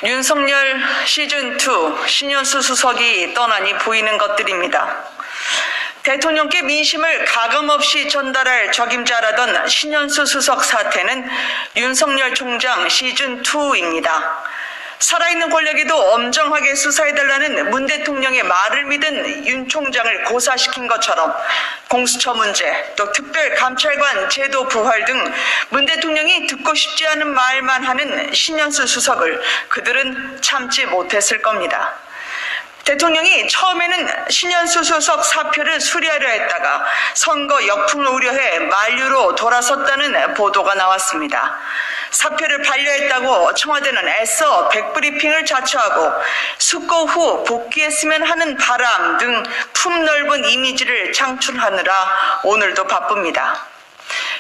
윤석열 시즌2 신년수 수석이 떠나니 보이는 것들입니다. 대통령께 민심을 가감없이 전달할 적임자라던 신년수 수석 사태는 윤석열 총장 시즌2입니다. 살아있는 권력에도 엄정하게 수사해달라는 문 대통령의 말을 믿은 윤 총장을 고사시킨 것처럼 공수처 문제, 또 특별감찰관 제도 부활 등 문 대통령이 듣고 싶지 않은 말만 하는 신년수 수석을 그들은 참지 못했을 겁니다. 대통령이 처음에는 신년수 수석 사표를 수리하려 했다가 선거 역풍을 우려해 만류로 돌아섰다는 보도가 나왔습니다. 사표를 반려했다고 청와대는 애써 백브리핑을 자처하고 숙고 후 복귀했으면 하는 바람 등 품넓은 이미지를 창출하느라 오늘도 바쁩니다.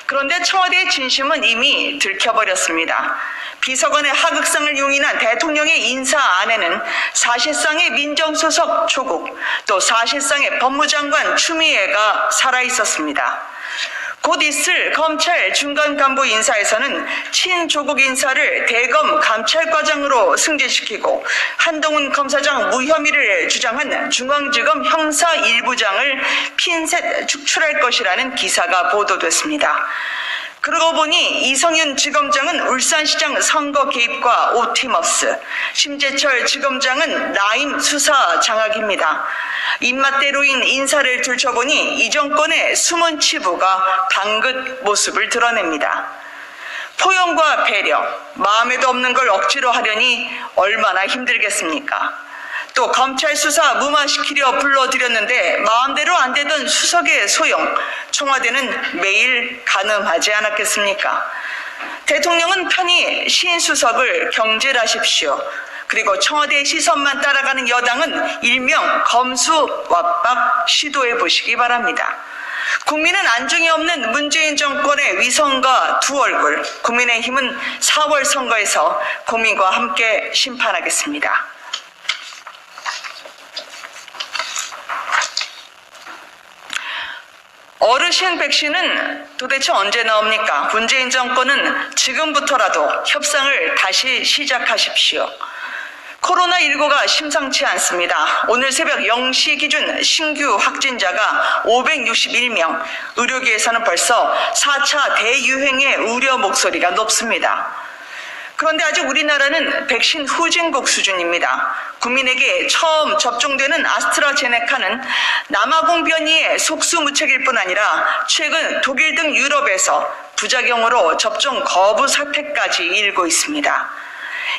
그런데 청와대의 진심은 이미 들켜버렸습니다. 비서관의 하극상을 용인한 대통령의 인사 안에는 사실상의 민정수석 조국, 또 사실상의 법무장관 추미애가 살아있었습니다. 곧 있을 검찰 중간 간부 인사에서는 친조국 인사를 대검 감찰과장으로 승진시키고 한동훈 검사장 무혐의를 주장한 중앙지검 형사 1부장을 핀셋 축출할 것이라는 기사가 보도됐습니다. 그러고 보니 이성윤 지검장은 울산시장 선거 개입과 오티머스, 심재철 지검장은 라임 수사 장악입니다. 입맛대로인 인사를 들춰보니 이 정권의 숨은 치부가 방긋 모습을 드러냅니다. 포용과 배려, 마음에도 없는 걸 억지로 하려니 얼마나 힘들겠습니까? 또 검찰 수사 무마시키려 불러들였는데 마음대로 안 되던 수석의 소용, 청와대는 매일 가늠하지 않았겠습니까? 대통령은 편히 신수석을 경질하십시오. 그리고 청와대의 시선만 따라가는 여당은 일명 검수완박 시도해 보시기 바랍니다. 국민은 안중에 없는 문재인 정권의 위선과 두 얼굴, 국민의힘은 4월 선거에서 국민과 함께 심판하겠습니다. 어르신 백신은 도대체 언제 나옵니까? 문재인 정권은 지금부터라도 협상을 다시 시작하십시오. 코로나19가 심상치 않습니다. 오늘 새벽 0시 기준 신규 확진자가 561명, 의료계에서는 벌써 4차 대유행의 우려 목소리가 높습니다. 그런데 아직 우리나라는 백신 후진국 수준입니다. 국민에게 처음 접종되는 아스트라제네카는 남아공 변이의 속수무책일 뿐 아니라 최근 독일 등 유럽에서 부작용으로 접종 거부 사태까지 일고 있습니다.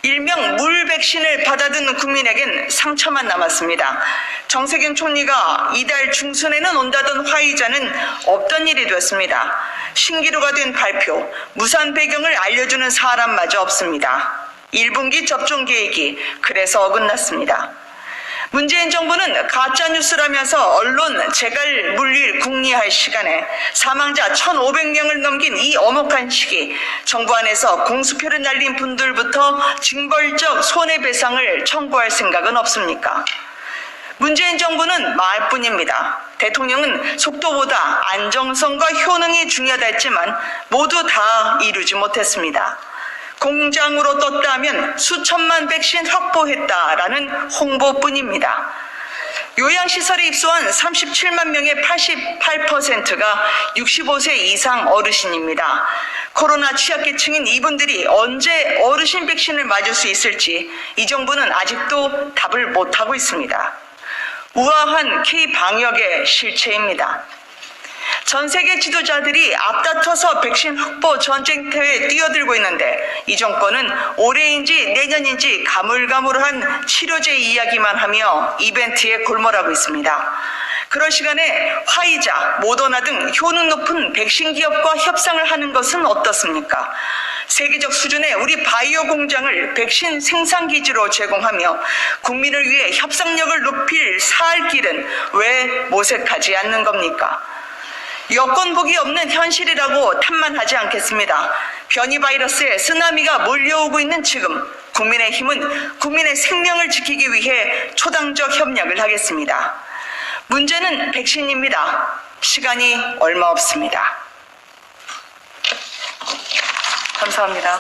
일명 물 백신을 받아든 국민에겐 상처만 남았습니다. 정세균 총리가 이달 중순에는 온다던 화이자는 없던 일이 됐습니다. 신기루가 된 발표, 무산 배경을 알려주는 사람마저 없습니다. 1분기 접종 계획이 그래서 어긋났습니다. 문재인 정부는 가짜뉴스라면서 언론 재갈 물릴 궁리할 시간에 사망자 1,500명을 넘긴 이 엄혹한 시기, 정부 안에서 공수표를 날린 분들부터 징벌적 손해배상을 청구할 생각은 없습니까? 문재인 정부는 말뿐입니다. 대통령은 속도보다 안정성과 효능이 중요하다 했지만 모두 다 이루지 못했습니다. 공장으로 떴다 하면 수천만 백신 확보했다라는 홍보뿐입니다. 요양시설에 입소한 37만 명의 88%가 65세 이상 어르신입니다. 코로나 취약계층인 이분들이 언제 어르신 백신을 맞을 수 있을지 이 정부는 아직도 답을 못하고 있습니다. 우아한 K방역의 실체입니다. 전 세계 지도자들이 앞다퉈서 백신 확보 전쟁터에 뛰어들고 있는데 이 정권은 올해인지 내년인지 가물가물한 치료제 이야기만 하며 이벤트에 골몰하고 있습니다. 그럴 시간에 화이자, 모더나 등 효능 높은 백신 기업과 협상을 하는 것은 어떻습니까? 세계적 수준의 우리 바이오 공장을 백신 생산 기지로 제공하며 국민을 위해 협상력을 높일 살 길은 왜 모색하지 않는 겁니까? 여권복이 없는 현실이라고 탓만하지 않겠습니다. 변이 바이러스의 쓰나미가 몰려오고 있는 지금 국민의힘은 국민의 생명을 지키기 위해 초당적 협력을 하겠습니다. 문제는 백신입니다. 시간이 얼마 없습니다. 감사합니다.